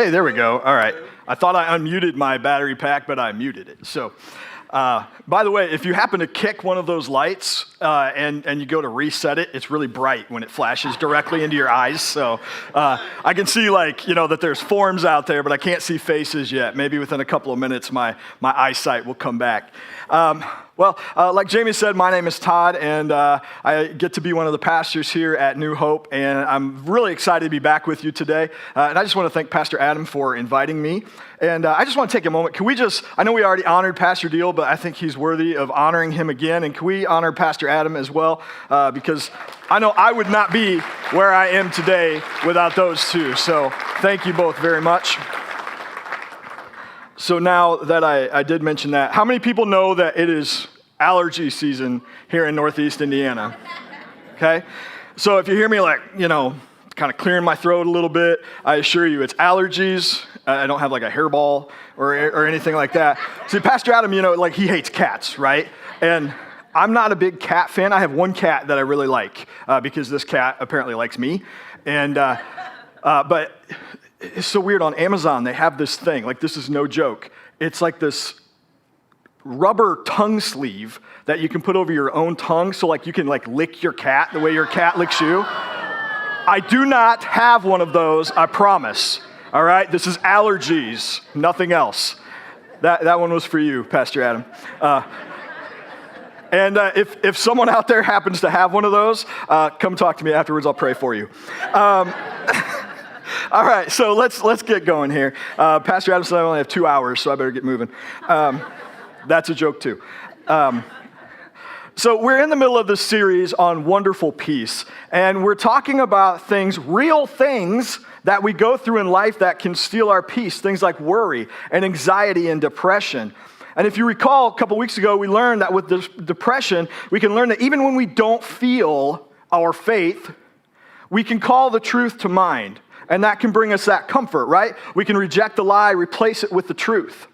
Hey, there we go. All right. I thought I unmuted my battery pack, but I muted it. So, by the way, if you happen to kick one of those lights and you go to reset it, it's really bright when it flashes directly into your eyes. So I can see that there's forms out there, but I can't see faces yet. Maybe within a couple of minutes, my eyesight will come back. Like Jamie said, my name is Todd, and I get to be one of the pastors here at New Hope, and I'm really excited to be back with you today. And I just want to thank Pastor Adam for inviting me. And I just want to take a moment. I know we already honored Pastor Deal, but I think he's worthy of honoring him again. And can we honor Pastor Adam as well? Because I know I would not be where I am today without those two. So thank you both very much. So now that I did mention that, how many people know that it is allergy season here in Northeast Indiana? Okay? So if you hear me kind of clearing my throat a little bit, I assure you it's allergies. I don't have a hairball or anything like that. See, Pastor Adam, he hates cats, right? And I'm not a big cat fan. I have one cat that I really like because this cat apparently likes me. And but it's so weird. On Amazon, they have this thing. This is no joke. It's like this rubber tongue sleeve that you can put over your own tongue so you can lick your cat the way your cat licks you. I do not have one of those, I promise. All right? This is allergies, nothing else. That one was for you, Pastor Adam. And if someone out there happens to have one of those, come talk to me afterwards. I'll pray for you. All right, so let's get going here. Pastor Adam said I only have 2 hours, so I better get moving. That's a joke too. So we're in the middle of this series on wonderful peace, and we're talking about real things that we go through in life that can steal our peace, things like worry and anxiety and depression. And if you recall, a couple weeks ago, we learned that with depression, we can learn that even when we don't feel our faith, we can call the truth to mind, and that can bring us that comfort, right? We can reject the lie, replace it with the truth.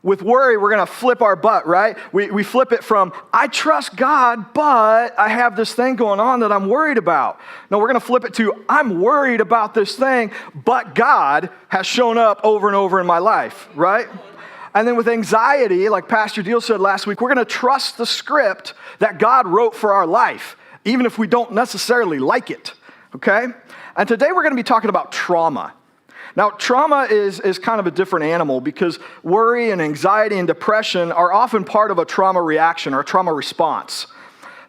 With worry, we're going to flip our butt, right? We flip it from, I trust God, but I have this thing going on that I'm worried about. No, we're going to flip it to, I'm worried about this thing, but God has shown up over and over in my life, right? And then with anxiety, like Pastor Deal said last week, we're going to trust the script that God wrote for our life, even if we don't necessarily like it, okay? And today we're going to be talking about trauma. Now, trauma is kind of a different animal because worry and anxiety and depression are often part of a trauma reaction or a trauma response.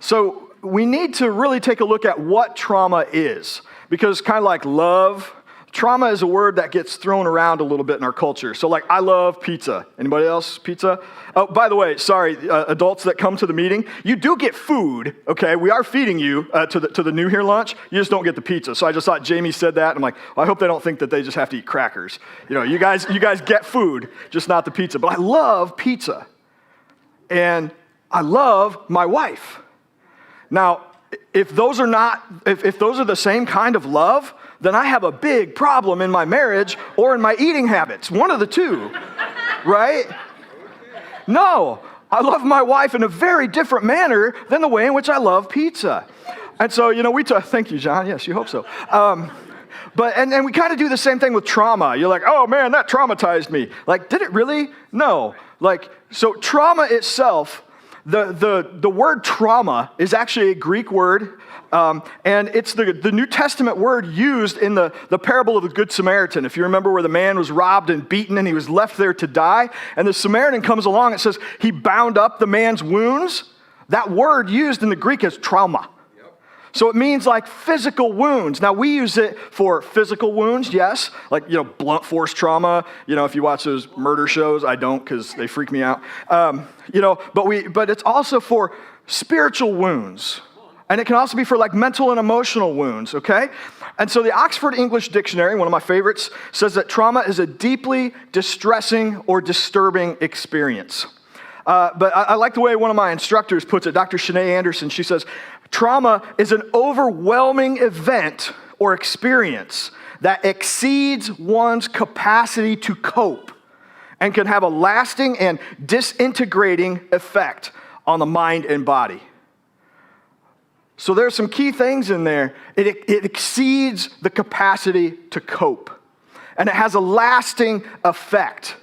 So we need to really take a look at what trauma is, because kind of like love, trauma is a word that gets thrown around a little bit in our culture. So I love pizza. Anybody else pizza? Oh, by the way, sorry, adults that come to the meeting, you do get food, okay? We are feeding you to the New Here lunch. You just don't get the pizza. So I just thought Jamie said that. I'm I hope they don't think that they just have to eat crackers. You guys get food, just not the pizza. But I love pizza. And I love my wife. Now, if those are the same kind of love, then I have a big problem in my marriage or in my eating habits. One of the two, right? No, I love my wife in a very different manner than the way in which I love pizza. And so, thank you, John. Yes, you hope so. And we kind of do the same thing with trauma. You're like, oh man, that traumatized me. Did it really? No. So trauma itself, the word trauma is actually a Greek word. And it's the New Testament word used in the parable of the Good Samaritan. If you remember where the man was robbed and beaten and he was left there to die, and the Samaritan comes along and says he bound up the man's wounds. That word used in the Greek is trauma. Yep. So it means physical wounds. Now we use it for physical wounds, yes, blunt force trauma. If you watch those murder shows, I don't because they freak me out. But it's also for spiritual wounds. And it can also be for mental and emotional wounds, okay? And so the Oxford English Dictionary, one of my favorites, says that trauma is a deeply distressing or disturbing experience. But I like the way one of my instructors puts it, Dr. Shanae Anderson. She says, trauma is an overwhelming event or experience that exceeds one's capacity to cope and can have a lasting and disintegrating effect on the mind and body. So there's some key things in there. It exceeds the capacity to cope. and it has a lasting effect,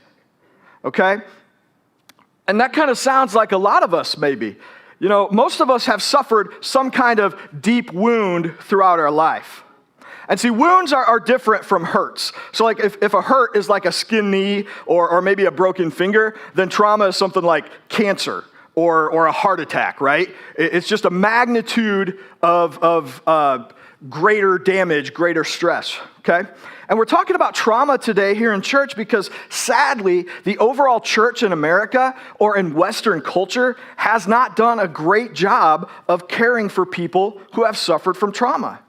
okay? And that kind of sounds like a lot of us maybe. Most of us have suffered some kind of deep wound throughout our life. And see, wounds are different from hurts. So like if a hurt is like a skinned knee or maybe a broken finger, then trauma is something like cancer or a heart attack, right? It's just a magnitude of greater damage, greater stress, okay? And we're talking about trauma today here in church because sadly, the overall church in America or in Western culture has not done a great job of caring for people who have suffered from trauma.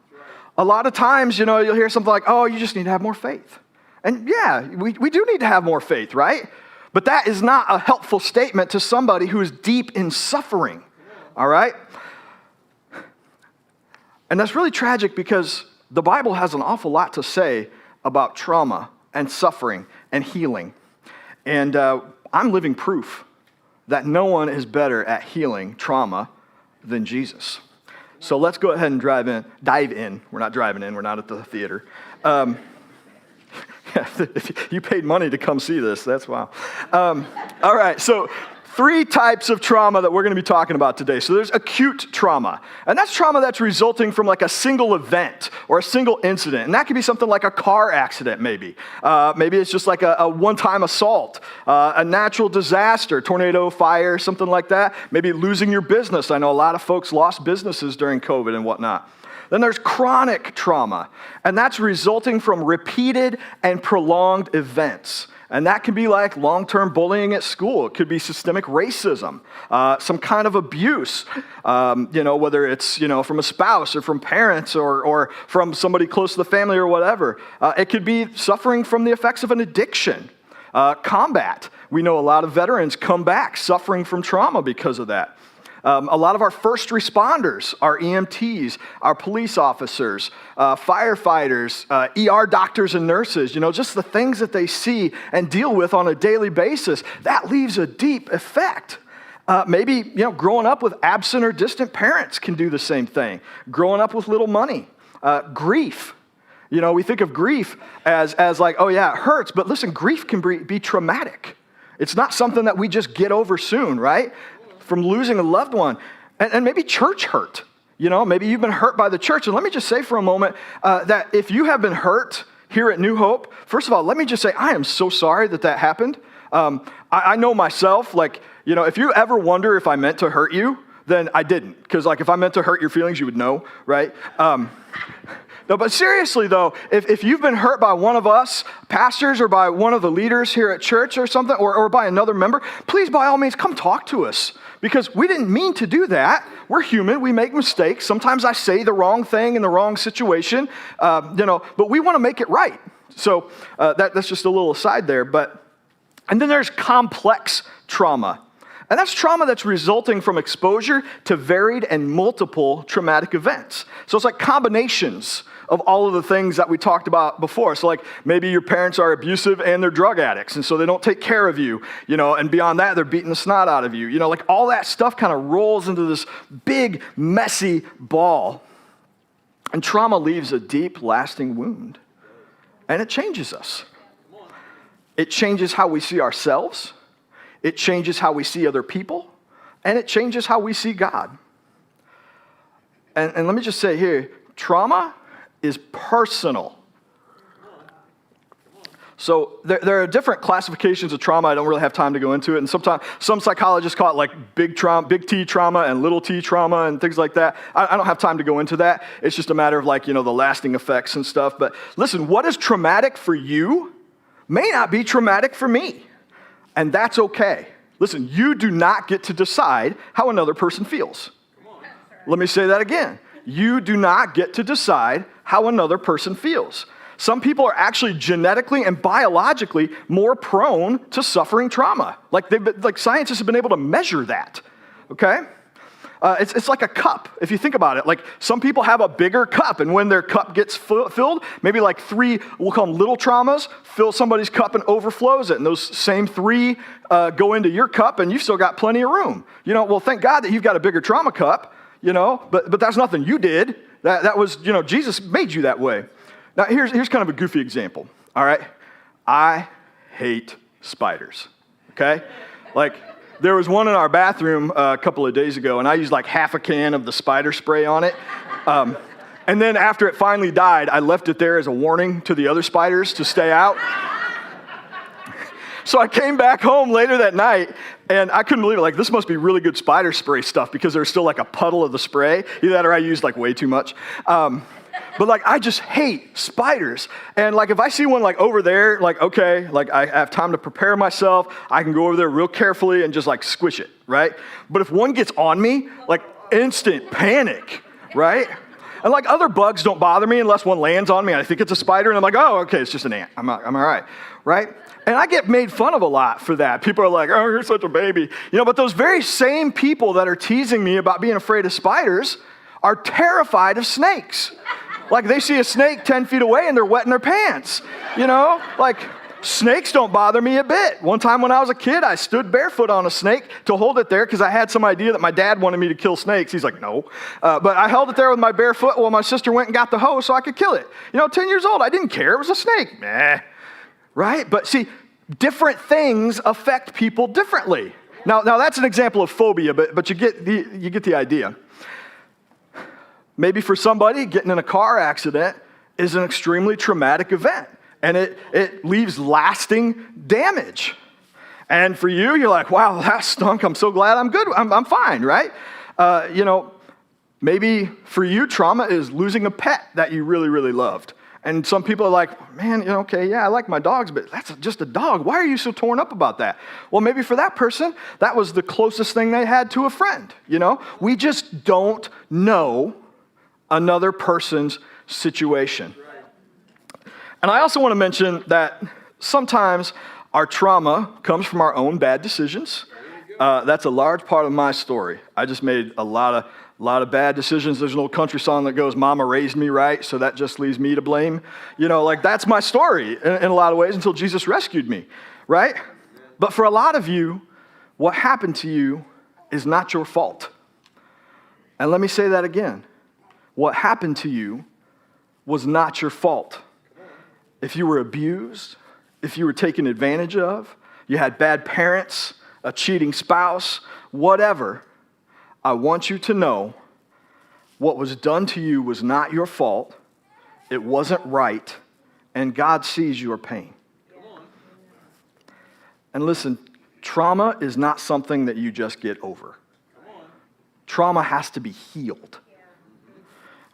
A lot of times, you'll hear something like, oh, you just need to have more faith. And yeah, we do need to have more faith, right? But that is not a helpful statement to somebody who is deep in suffering, all right? And that's really tragic because the Bible has an awful lot to say about trauma and suffering and healing. And I'm living proof that no one is better at healing trauma than Jesus. So let's go ahead and dive in. We're not driving in. We're not at the theater. You paid money to come see this. That's wow. All right. So 3 types of trauma that we're going to be talking about today. So there's acute trauma. And that's trauma that's resulting from like a single event or a single incident. And that could be something like a car accident maybe. Maybe it's just like a one-time assault, a natural disaster, tornado, fire, something like that. Maybe losing your business. I know a lot of folks lost businesses during COVID and whatnot. Then there's chronic trauma. And that's resulting from repeated and prolonged events. And that can be like long-term bullying at school. It could be systemic racism, some kind of abuse, whether it's, from a spouse or from parents or from somebody close to the family or whatever. It could be suffering from the effects of an addiction, combat. We know a lot of veterans come back suffering from trauma because of that. A lot of our first responders, our EMTs, our police officers, firefighters, ER doctors and nurses, just the things that they see and deal with on a daily basis, that leaves a deep effect. Maybe, growing up with absent or distant parents can do the same thing. Growing up with little money. Grief. We think of grief as like, oh yeah, it hurts, but listen, grief can be traumatic. It's not something that we just get over soon, right? From losing a loved one, and maybe church hurt. Maybe you've been hurt by the church. And let me just say for a moment that if you have been hurt here at New Hope, first of all, let me just say I am so sorry that happened. I know myself, if you ever wonder if I meant to hurt you, then I didn't. Because if I meant to hurt your feelings, you would know, right? No, but seriously though, if you've been hurt by one of us pastors or by one of the leaders here at church or something, or by another member, please by all means come talk to us. Because we didn't mean to do that. We're human. We make mistakes. Sometimes I say the wrong thing in the wrong situation, but we want to make it right. So that's just a little aside there. And then there's complex trauma. And that's trauma that's resulting from exposure to varied and multiple traumatic events. So it's like combinations of all of the things that we talked about before. So like maybe your parents are abusive and they're drug addicts, and so they don't take care of you, and beyond that, they're beating the snot out of you. Like all that stuff kind of rolls into this big, messy ball. And trauma leaves a deep, lasting wound. And it changes us. It changes how we see ourselves. It changes how we see other people. And it changes how we see God. And let me just say here, trauma is personal. So there are different classifications of trauma. I don't really have time to go into it. And sometimes some psychologists call it like big T trauma and little t trauma and things like that. I don't have time to go into that. It's just a matter of the lasting effects and stuff. But listen, what is traumatic for you may not be traumatic for me. And that's okay. Listen, you do not get to decide how another person feels. Let me say that again. You do not get to decide how another person feels. Some people are actually genetically and biologically more prone to suffering trauma. Like scientists have been able to measure that, okay? It's like a cup, if you think about it. Like some people have a bigger cup, and when their cup gets filled, maybe like 3, we'll call them little traumas, fill somebody's cup and overflows it. And those same 3 go into your cup, and you've still got plenty of room. Well, thank God that you've got a bigger trauma cup, but that's nothing you did. That was, Jesus made you that way. Now, here's kind of a goofy example. all right? I hate spiders, okay? Like, there was one in our bathroom a couple of days ago, and I used like half a can of the spider spray on it. And then after it finally died, I left it there as a warning to the other spiders to stay out. So I came back home later that night, and I couldn't believe it. Like, this must be really good spider spray stuff because there's still like a puddle of the spray. Either that or I used like way too much. But like, I just hate spiders. And like, if I see one like over there, like, okay, like I have time to prepare myself. I can go over there real carefully and just like squish it, right? But if one gets on me, like instant panic, right? And like other bugs don't bother me unless one lands on me. I think it's a spider and I'm like, oh, okay, it's just an ant. I'm all right, right? And I get made fun of a lot for that. People are like, oh, you're such a baby. You know, but those very same people that are teasing me about being afraid of spiders are terrified of snakes. Like they see a snake 10 feet away and they're wetting their pants. You know, like snakes don't bother me a bit. One time when I was a kid, I stood barefoot on a snake to hold it there because I had some idea that my dad wanted me to kill snakes. He's like, no. But I held it there with my bare foot while my sister went and got the hoe so I could kill it. You know, 10 years old, I didn't care. It was a snake. Meh. Right? But see, different things affect people differently. Now that's an example of phobia, but you get the idea. Maybe for somebody, getting in a car accident is an extremely traumatic event, and it leaves lasting damage. And for you, you're like, wow, that stunk. I'm so glad I'm good. I'm fine, right? You know, maybe for you, trauma is losing a pet that you really, really loved. And some people are like, man, you know, okay, yeah, I like my dogs, but that's just a dog. Why are you so torn up about that? Well, maybe for that person, that was the closest thing they had to a friend, you know? We just don't know another person's situation. And I also want to mention that sometimes our trauma comes from our own bad decisions. That's a large part of my story. I just made a lot of bad decisions. There's an old country song that goes, Mama raised me right, so that just leaves me to blame. You know, like that's my story in a lot of ways until Jesus rescued me, right? But for a lot of you, what happened to you is not your fault. And let me say that again. What happened to you was not your fault. If you were abused, if you were taken advantage of, you had bad parents, a cheating spouse, whatever, I want you to know what was done to you was not your fault, it wasn't right, and God sees your pain. And listen, trauma is not something that you just get over. Trauma has to be healed.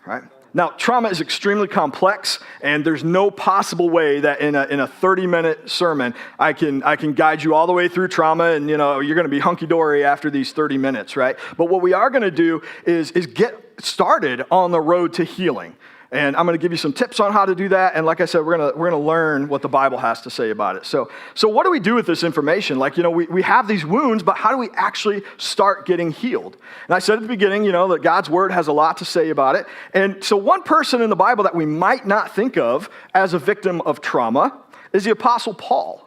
Right? Now, trauma is extremely complex, and there's no possible way that in a 30-minute sermon I can guide you all the way through trauma, and you know you're going to be hunky-dory after these 30 minutes, right? But what we are going to do is get started on the road to healing. And I'm going to give you some tips on how to do that. And like I said, we're going to learn what the Bible has to say about it. So what do we do with this information? Like, you know, we have these wounds, but how do we actually start getting healed? And I said at the beginning, you know, that God's word has a lot to say about it. And so one person in the Bible that we might not think of as a victim of trauma is the Apostle Paul.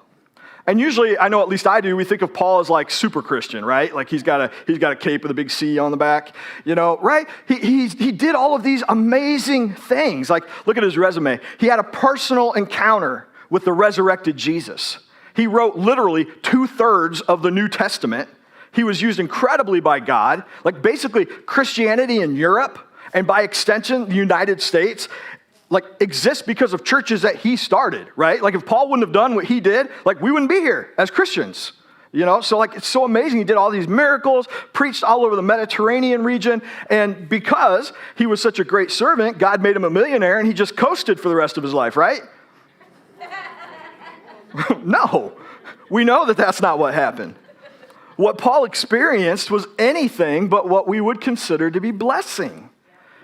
And usually, I know at least I do, we think of Paul as like super Christian, right? Like he's got a cape with a big C on the back, you know, right? He did all of these amazing things. Like, look at his resume. He had a personal encounter with the resurrected Jesus. He wrote literally 2/3 of the New Testament. He was used incredibly by God. Like basically Christianity in Europe, and by extension, the United States, like exists because of churches that he started, right? Like if Paul wouldn't have done what he did, like we wouldn't be here as Christians, you know? So like it's so amazing. He did all these miracles, preached all over the Mediterranean region, and because he was such a great servant, God made him a millionaire and he just coasted for the rest of his life, right? No, we know that that's not what happened. What Paul experienced was anything but what we would consider to be blessing.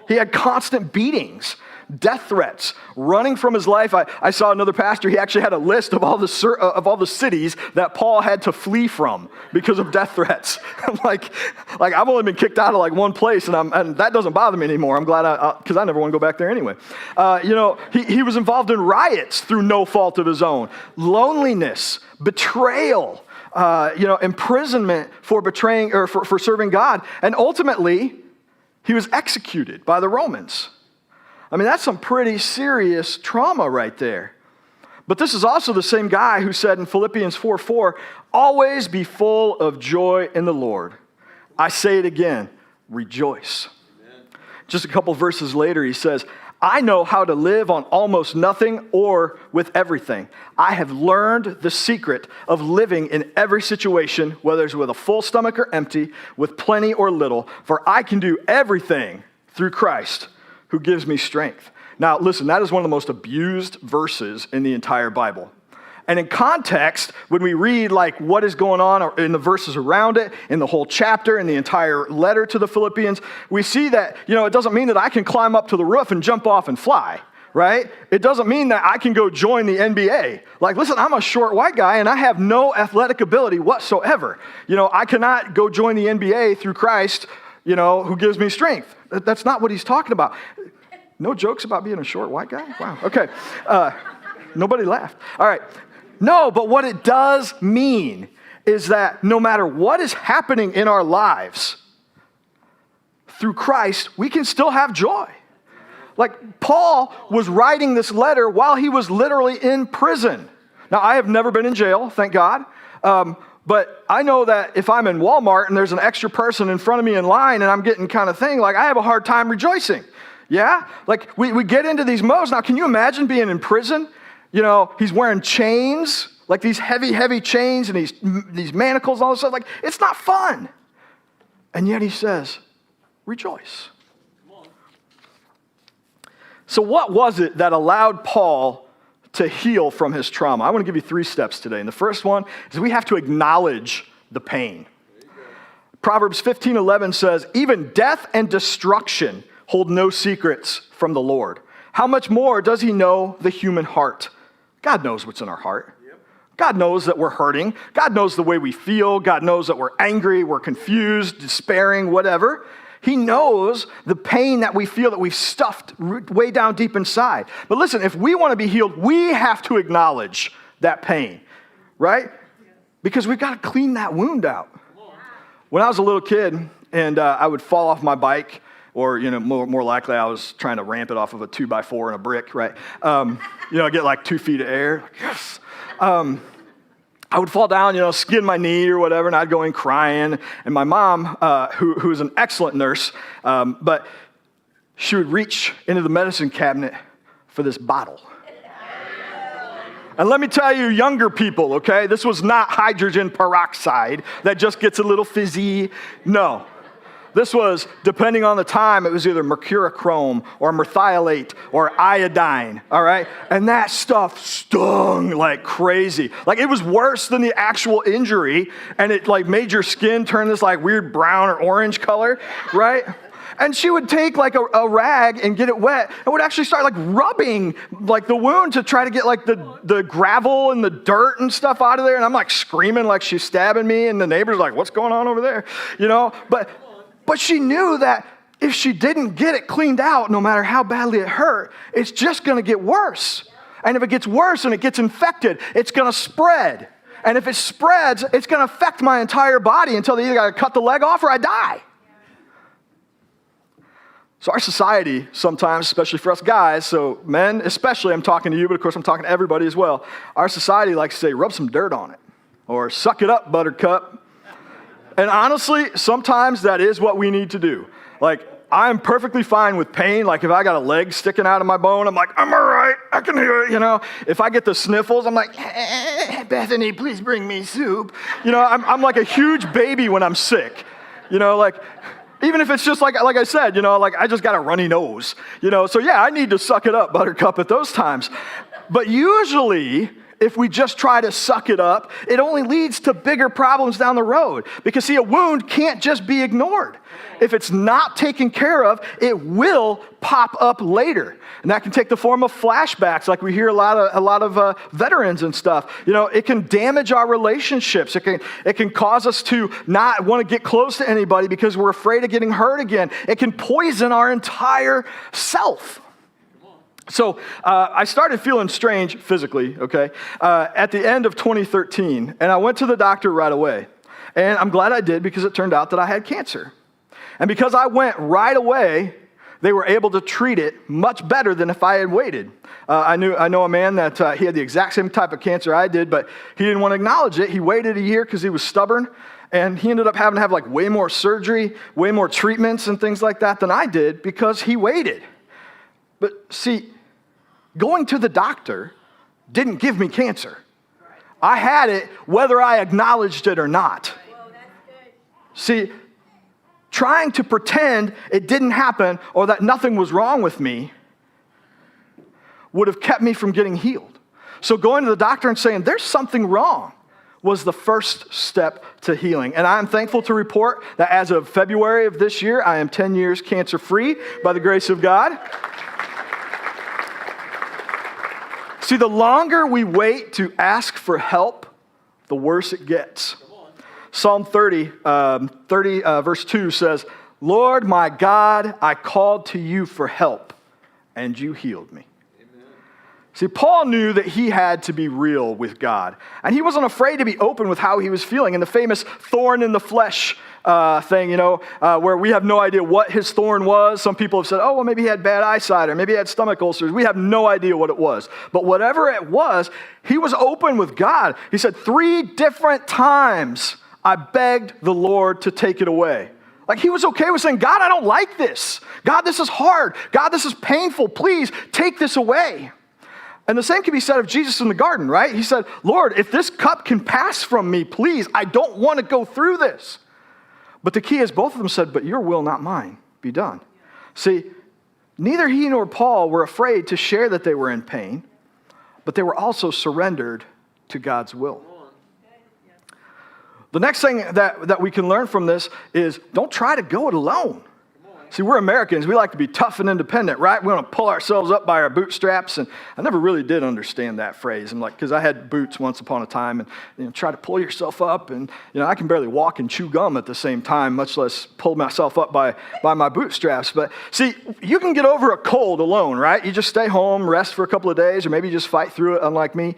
He had constant beatings, death threats, running from his life. I saw another pastor, he actually had a list of all the cities that Paul had to flee from because of death threats. like I've only been kicked out of like one place, and that doesn't bother me anymore. I'm glad because I never want to go back there anyway. You know, he was involved in riots through no fault of his own, loneliness, betrayal, you know, imprisonment for betraying or for serving God, and ultimately he was executed by the Romans. I mean, that's some pretty serious trauma right there. But this is also the same guy who said in Philippians 4:4, always be full of joy in the Lord. I say it again, rejoice. Amen. Just a couple verses later, he says, I know how to live on almost nothing or with everything. I have learned the secret of living in every situation, whether it's with a full stomach or empty, with plenty or little, for I can do everything through Christ who gives me strength. Now, listen, that is one of the most abused verses in the entire Bible. And in context, when we read like what is going on in the verses around it, in the whole chapter, in the entire letter to the Philippians, we see that, it doesn't mean that I can climb up to the roof and jump off and fly, right? It doesn't mean that I can go join the NBA. Like, listen, I'm a short white guy and I have no athletic ability whatsoever. I cannot go join the NBA through Christ, who gives me strength. That's not what he's talking about. No jokes about being a short white guy? Wow, okay. Nobody laughed. All right. No, but what it does mean is that no matter what is happening in our lives, through Christ, we can still have joy. Like Paul was writing this letter while he was literally in prison. Now, I have never been in jail, thank God. But I know that if I'm in Walmart and there's an extra person in front of me in line and I'm getting kind of thing, like I have a hard time rejoicing. Yeah? Like we get into these modes. Now, can you imagine being in prison? He's wearing chains, like these heavy, heavy chains and these manacles and all this stuff. Like, it's not fun. And yet he says, rejoice. So what was it that allowed Paul to heal from his trauma? I want to give you 3 steps today. And the first one is we have to acknowledge the pain. Proverbs 15:11 says, even death and destruction hold no secrets from the Lord. How much more does he know the human heart? God knows what's in our heart. God knows that we're hurting. God knows the way we feel. God knows that we're angry, we're confused, despairing, whatever. He knows the pain that we feel that we've stuffed way down deep inside. But listen, if we want to be healed, we have to acknowledge that pain, right? Because we've got to clean that wound out. When I was a little kid and I would fall off my bike, or, more likely I was trying to ramp it off of a 2x4 and a brick, right? Get like 2 feet of air. Yes. I would fall down, skin my knee or whatever, and I'd go in crying. And my mom, who is an excellent nurse, but she would reach into the medicine cabinet for this bottle. And let me tell you, younger people, okay, this was not hydrogen peroxide that just gets a little fizzy. No. This was, depending on the time, it was either mercurochrome or methylate or iodine, all right? And that stuff stung like crazy. Like it was worse than the actual injury, and it like made your skin turn this like weird brown or orange color, right? And she would take like a rag and get it wet and would actually start like rubbing like the wound to try to get like the gravel and the dirt and stuff out of there. And I'm like screaming like she's stabbing me, and the neighbor's like, what's going on over there? But she knew that if she didn't get it cleaned out, no matter how badly it hurt, it's just going to get worse. And if it gets worse and it gets infected, it's going to spread. And if it spreads, it's going to affect my entire body until they either got to cut the leg off or I die. So our society sometimes, especially for us guys, so men especially, I'm talking to you, but of course I'm talking to everybody as well. Our society likes to say, rub some dirt on it. Or suck it up, buttercup. And honestly, sometimes that is what we need to do. Like, I'm perfectly fine with pain. Like, if I got a leg sticking out of my bone, I'm like, I'm all right. I can hear it, If I get the sniffles, I'm like, Bethany, please bring me soup. I'm like a huge baby when I'm sick. Even if it's just like I said, I just got a runny nose. So yeah, I need to suck it up, buttercup, at those times. But usually, if we just try to suck it up, it only leads to bigger problems down the road. Because see, a wound can't just be ignored. If it's not taken care of, it will pop up later. And that can take the form of flashbacks, like we hear a lot of veterans and stuff. It can damage our relationships. It can cause us to not want to get close to anybody because we're afraid of getting hurt again. It can poison our entire self. So I started feeling strange physically, okay, at the end of 2013, and I went to the doctor right away. And I'm glad I did because it turned out that I had cancer. And because I went right away, they were able to treat it much better than if I had waited. I know a man that he had the exact same type of cancer I did, but he didn't want to acknowledge it. He waited a year because he was stubborn, and he ended up having to have like way more surgery, way more treatments and things like that than I did because he waited. But see, going to the doctor didn't give me cancer. I had it whether I acknowledged it or not. See, trying to pretend it didn't happen or that nothing was wrong with me would have kept me from getting healed. So going to the doctor and saying, there's something wrong, was the first step to healing. And I'm thankful to report that as of February of this year, I am 10 years cancer-free by the grace of God. See, the longer we wait to ask for help, the worse it gets. Psalm 30, verse 2 says, Lord, my God, I called to you for help, and you healed me. Amen. See, Paul knew that he had to be real with God, and he wasn't afraid to be open with how he was feeling. In the famous thorn in the flesh thing, where we have no idea what his thorn was. Some people have said, oh, well, maybe he had bad eyesight, or maybe he had stomach ulcers. We have no idea what it was. But whatever it was, he was open with God. He said 3 different times, I begged the Lord to take it away. Like he was okay with saying, God, I don't like this. God, this is hard. God, this is painful. Please take this away. And the same can be said of Jesus in the garden, right? He said, Lord, if this cup can pass from me, please, I don't want to go through this. But the key is both of them said, but your will, not mine, be done. See, neither he nor Paul were afraid to share that they were in pain, but they were also surrendered to God's will. The next thing that we can learn from this is don't try to go it alone. See, we're Americans. We like to be tough and independent, right? We want to pull ourselves up by our bootstraps. And I never really did understand that phrase. I'm like, because I had boots once upon a time and try to pull yourself up. And, I can barely walk and chew gum at the same time, much less pull myself up by my bootstraps. But see, you can get over a cold alone, right? You just stay home, rest for a couple of days, or maybe just fight through it, unlike me.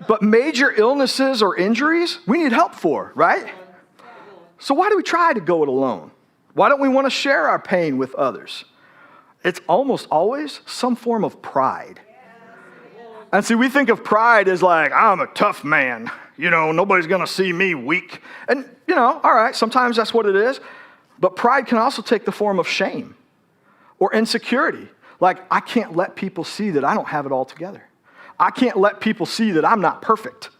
But major illnesses or injuries, we need help for, right? So why do we try to go it alone? Why don't we want to share our pain with others? It's almost always some form of pride. And see, we think of pride as like, I'm a tough man. Nobody's going to see me weak. And, all right, sometimes that's what it is. But pride can also take the form of shame or insecurity. Like, I can't let people see that I don't have it all together. I can't let people see that I'm not perfect.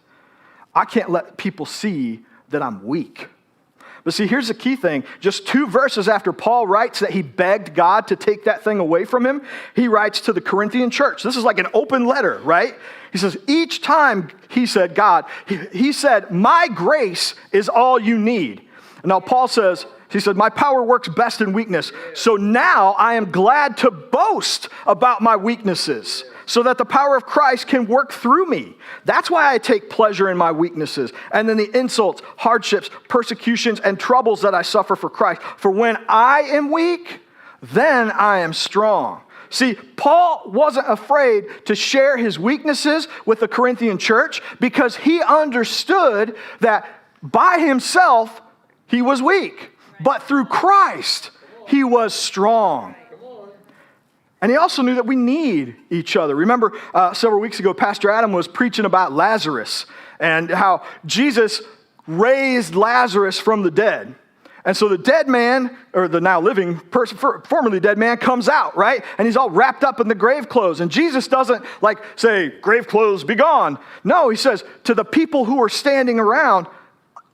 I can't let people see that I'm weak. But see, here's the key thing. Just 2 verses after Paul writes that he begged God to take that thing away from him, he writes to the Corinthian church. This is like an open letter, right? He says, each time he said, God, he said, my grace is all you need. And now Paul says, he said, my power works best in weakness. So now I am glad to boast about my weaknesses, so that the power of Christ can work through me. That's why I take pleasure in my weaknesses, and then the insults, hardships, persecutions, and troubles that I suffer for Christ. For when I am weak, then I am strong. See, Paul wasn't afraid to share his weaknesses with the Corinthian church because he understood that by himself, he was weak. But through Christ, he was strong. And he also knew that we need each other. Remember, several weeks ago, Pastor Adam was preaching about Lazarus and how Jesus raised Lazarus from the dead. And so the dead man, or the now living person, formerly dead man, comes out, right? And he's all wrapped up in the grave clothes. And Jesus doesn't say, grave clothes, be gone. No, he says, to the people who are standing around,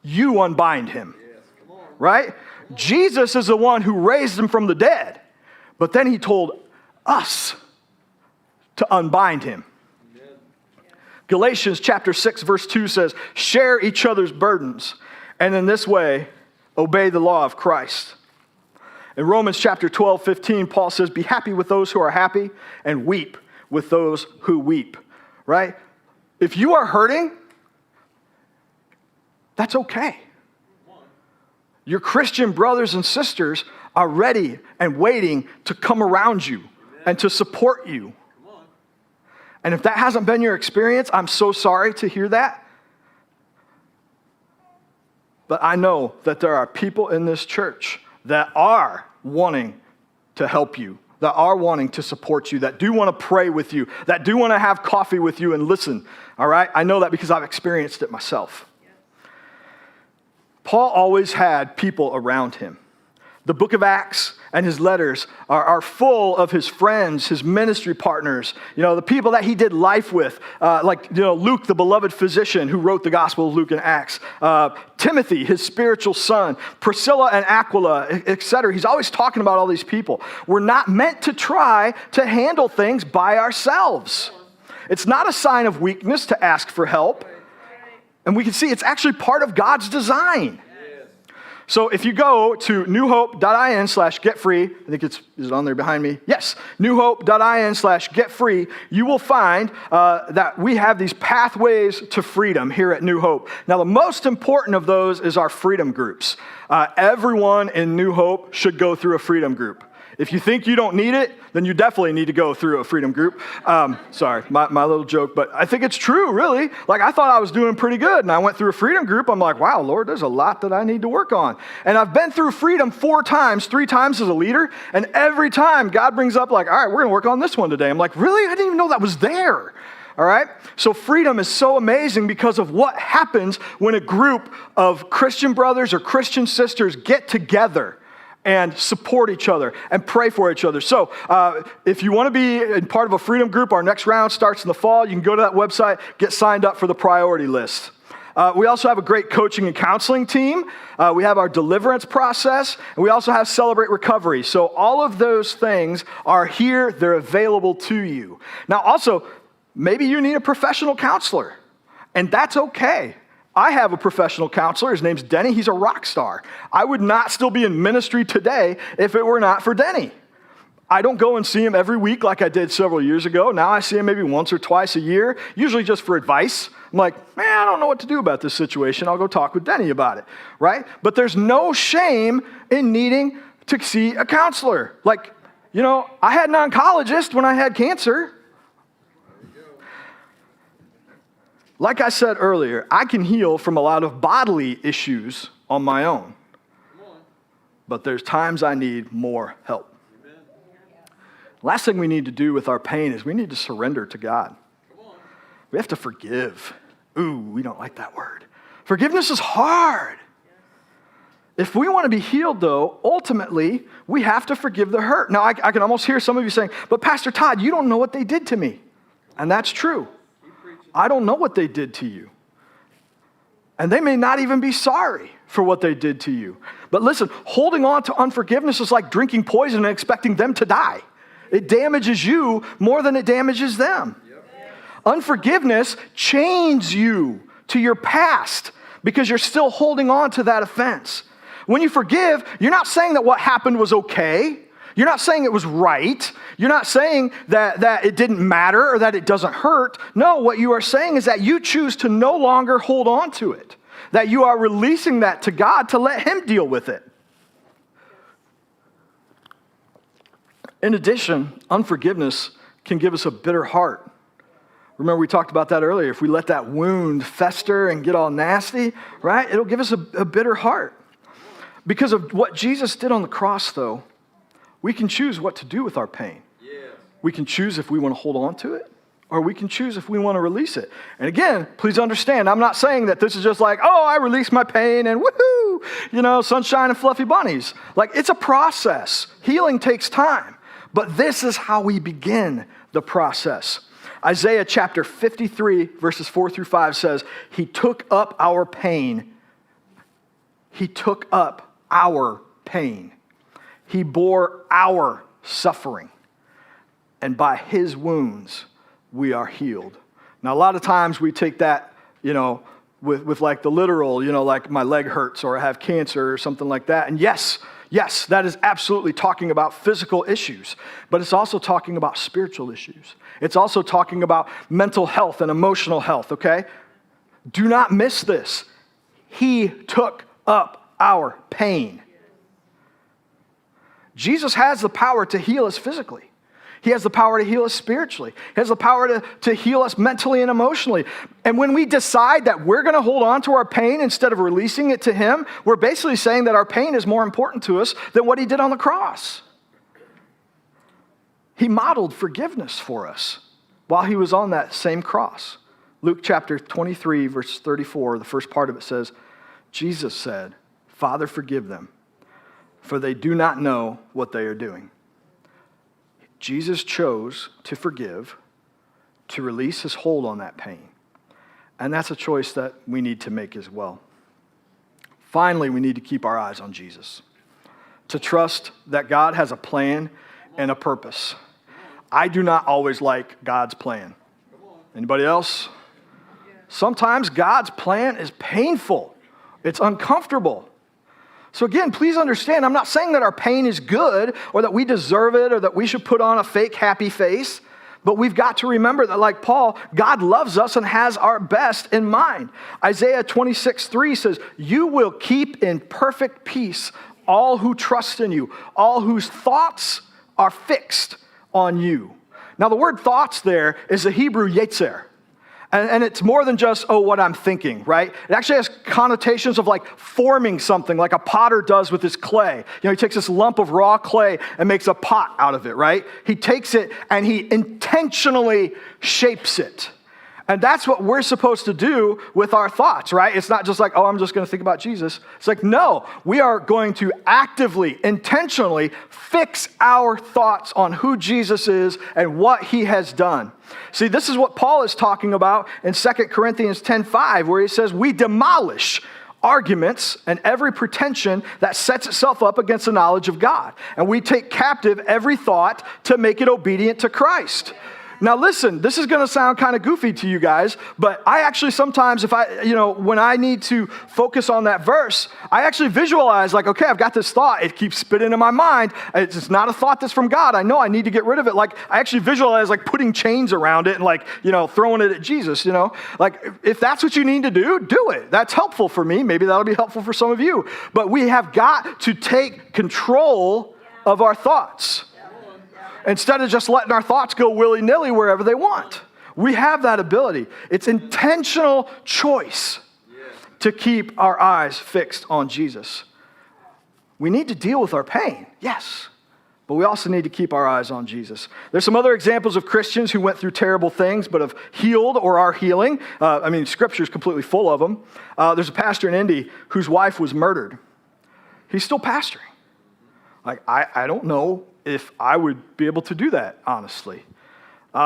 you unbind him, right? Jesus is the one who raised him from the dead. But then he told us to unbind him. Amen. Galatians chapter 6 verse 2 says, share each other's burdens, and in this way, obey the law of Christ. In Romans chapter 12:15, Paul says, be happy with those who are happy and weep with those who weep, right? If you are hurting, that's okay. Your Christian brothers and sisters are ready and waiting to come around you and to support you. And if that hasn't been your experience, I'm so sorry to hear that. But I know that there are people in this church that are wanting to help you, that are wanting to support you, that do want to pray with you, that do want to have coffee with you and listen, all right? I know that because I've experienced it myself. Paul always had people around him. The book of Acts and his letters are full of his friends, his ministry partners, the people that he did life with, like Luke, the beloved physician who wrote the Gospel of Luke and Acts, Timothy, his spiritual son, Priscilla and Aquila, etc. He's always talking about all these people. We're not meant to try to handle things by ourselves. It's not a sign of weakness to ask for help. And we can see it's actually part of God's design. So if you go to newhope.in/getfree, I think is it on there behind me? Yes, newhope.in/getfree, you will find that we have these pathways to freedom here at New Hope. Now, the most important of those is our freedom groups. Everyone in New Hope should go through a freedom group. If you think you don't need it, then you definitely need to go through a freedom group. Sorry, my little joke, but I think it's true, really. Like, I thought I was doing pretty good, and I went through a freedom group. I'm like, wow, Lord, there's a lot that I need to work on. And I've been through freedom 4 times, 3 times as a leader, and every time God brings up, like, all right, we're going to work on this one today. I'm like, really? I didn't even know that was there. All right? So freedom is so amazing because of what happens when a group of Christian brothers or Christian sisters get together and support each other and pray for each other. So if you want to be in part of a freedom group, our next round starts in the fall. You can go to that website, get signed up for the priority list. We also have a great coaching and counseling team. We have our deliverance process, and we also have Celebrate Recovery. So all of those things are here. They're available to you. Now also, maybe you need a professional counselor, and that's okay. I have a professional counselor. His name's Denny. He's a rock star. I would not still be in ministry today if it were not for Denny. I don't go and see him every week like I did several years ago. Now I see him maybe once or twice a year, usually just for advice. I'm like, man, I don't know what to do about this situation. I'll go talk with Denny about it, right? But there's no shame in needing to see a counselor. Like, I had an oncologist when I had cancer. Like I said earlier, I can heal from a lot of bodily issues on my own. But there's times I need more help. Last thing we need to do with our pain is we need to surrender to God. We have to forgive. Ooh, we don't like that word. Forgiveness is hard. If we want to be healed, though, ultimately, we have to forgive the hurt. Now, I can almost hear some of you saying, but Pastor Todd, you don't know what they did to me. And that's true. I don't know what they did to you. And they may not even be sorry for what they did to you. But listen, holding on to unforgiveness is like drinking poison and expecting them to die. It damages you more than it damages them. Unforgiveness chains you to your past because you're still holding on to that offense. When you forgive, you're not saying that what happened was okay. You're not saying it was right. You're not saying that it didn't matter or that it doesn't hurt. No, what you are saying is that you choose to no longer hold on to it, that you are releasing that to God to let Him deal with it. In addition, unforgiveness can give us a bitter heart. Remember, we talked about that earlier. If we let that wound fester and get all nasty, right, it'll give us a bitter heart. Because of what Jesus did on the cross, though, we can choose what to do with our pain. Yes. We can choose if we want to hold on to it, or we can choose if we want to release it. And again, please understand, I'm not saying that this is just like, oh, I release my pain and woohoo, sunshine and fluffy bunnies. Like, it's a process. Healing takes time. But this is how we begin the process. Isaiah chapter 53, verses 4-5 says, He took up our pain. He took up our pain. He bore our suffering, and by His wounds, we are healed. Now, a lot of times we take that, with like the literal, like my leg hurts or I have cancer or something like that. And yes, that is absolutely talking about physical issues, but it's also talking about spiritual issues. It's also talking about mental health and emotional health, okay? Do not miss this. He took up our pain. Jesus has the power to heal us physically. He has the power to heal us spiritually. He has the power to heal us mentally and emotionally. And when we decide that we're going to hold on to our pain instead of releasing it to Him, we're basically saying that our pain is more important to us than what He did on the cross. He modeled forgiveness for us while he was on that same cross. Luke chapter 23, verse 34, the first part of it says, Jesus said, Father, forgive them, for they do not know what they are doing. Jesus chose to forgive, to release his hold on that pain. And that's a choice that we need to make as well. Finally, we need to keep our eyes on Jesus, to trust that God has a plan and a purpose. I do not always like God's plan. Anybody else? Sometimes God's plan is painful. It's uncomfortable. So again, please understand, I'm not saying that our pain is good or that we deserve it or that we should put on a fake happy face, but we've got to remember that, like Paul, God loves us and has our best in mind. Isaiah 26:3 says, you will keep in perfect peace all who trust in you, all whose thoughts are fixed on you. Now, the word thoughts there is the Hebrew yetzer. And it's more than just, what I'm thinking, right? It actually has connotations of like forming something like a potter does with his clay. He takes this lump of raw clay and makes a pot out of it, right? He takes it and he intentionally shapes it. And that's what we're supposed to do with our thoughts, right? It's not just like, I'm just going to think about Jesus. It's like, no, we are going to actively, intentionally fix our thoughts on who Jesus is and what he has done. See, this is what Paul is talking about in 2 Corinthians 10:5, where he says, we demolish arguments and every pretension that sets itself up against the knowledge of God. And we take captive every thought to make it obedient to Christ. Now listen, this is going to sound kind of goofy to you guys, but I actually sometimes, when I need to focus on that verse, I actually visualize like, okay, I've got this thought. It keeps spitting in my mind. It's not a thought that's from God. I know I need to get rid of it. Like I actually visualize like putting chains around it and like, throwing it at Jesus, Like if that's what you need to do it. That's helpful for me. Maybe that'll be helpful for some of you. But we have got to take control of our thoughts. Instead of just letting our thoughts go willy-nilly wherever they want. We have that ability. It's intentional choice to keep our eyes fixed on Jesus. We need to deal with our pain, yes, but we also need to keep our eyes on Jesus. There's some other examples of Christians who went through terrible things but have healed or are healing. Scripture is completely full of them. There's a pastor in Indy whose wife was murdered. He's still pastoring. I don't know if I would be able to do that, honestly.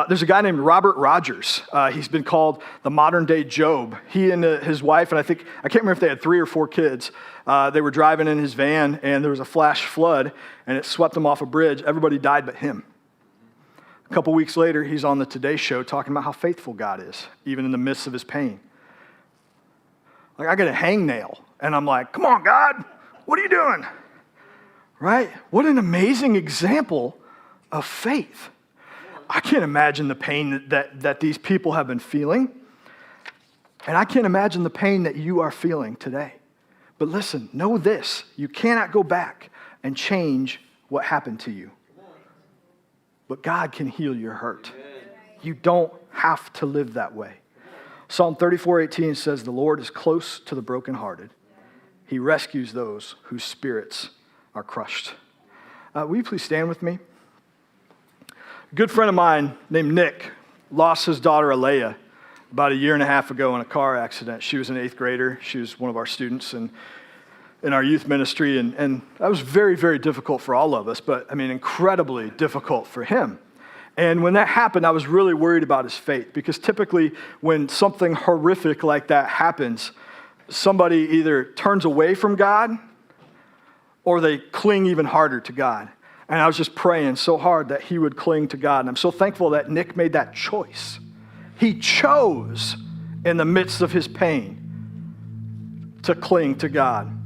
There's a guy named Robert Rogers. He's been called the modern day Job. He and his wife, and I can't remember if they had 3 or 4 kids. They were driving in his van and there was a flash flood and it swept them off a bridge. Everybody died but him. A couple weeks later, he's on the Today Show talking about how faithful God is, even in the midst of his pain. Like I get a hangnail and I'm like, come on, God, what are you doing? Right? What an amazing example of faith. I can't imagine the pain that these people have been feeling. And I can't imagine the pain that you are feeling today. But listen, know this. You cannot go back and change what happened to you. But God can heal your hurt. You don't have to live that way. Psalm 34:18 says, the Lord is close to the brokenhearted. He rescues those whose spirits are crushed. Will you please stand with me? A good friend of mine named Nick lost his daughter Alea about 1.5 years ago in a car accident. She was an 8th grader. She was one of our students in our youth ministry, and that was very, very difficult for all of us, but incredibly difficult for him. And when that happened, I was really worried about his fate, because typically when something horrific like that happens, somebody either turns away from God or they cling even harder to God. And I was just praying so hard that he would cling to God. And I'm so thankful that Nick made that choice. He chose in the midst of his pain to cling to God.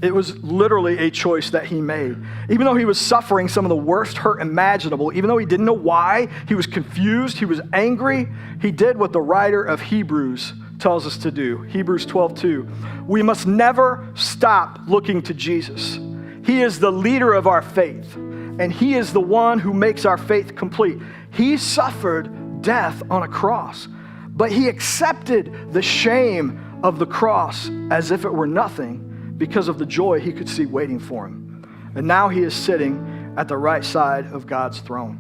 It was literally a choice that he made. Even though he was suffering some of the worst hurt imaginable, even though he didn't know why, he was confused, he was angry, he did what the writer of Hebrews tells us to do. Hebrews 12:2. We must never stop looking to Jesus. He is the leader of our faith, and he is the one who makes our faith complete. He suffered death on a cross, but he accepted the shame of the cross as if it were nothing because of the joy he could see waiting for him. And now he is sitting at the right side of God's throne.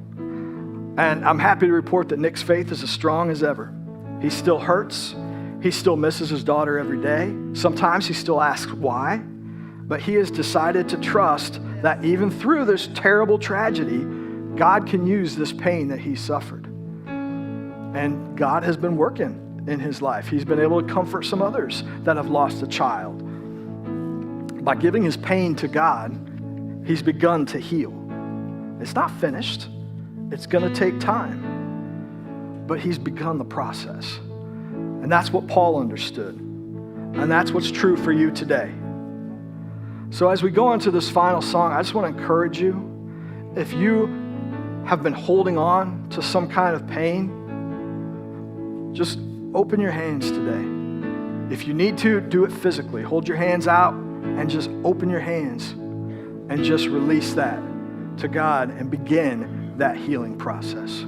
And I'm happy to report that Nick's faith is as strong as ever. He still hurts. He still misses his daughter every day. Sometimes he still asks why. But he has decided to trust that even through this terrible tragedy, God can use this pain that he suffered. And God has been working in his life. He's been able to comfort some others that have lost a child. By giving his pain to God, he's begun to heal. It's not finished. It's going to take time. But he's begun the process. And that's what Paul understood. And that's what's true for you today. So as we go into this final song, I just want to encourage you, if you have been holding on to some kind of pain, just open your hands today. If you need to, do it physically. Hold your hands out and just open your hands and just release that to God and begin that healing process.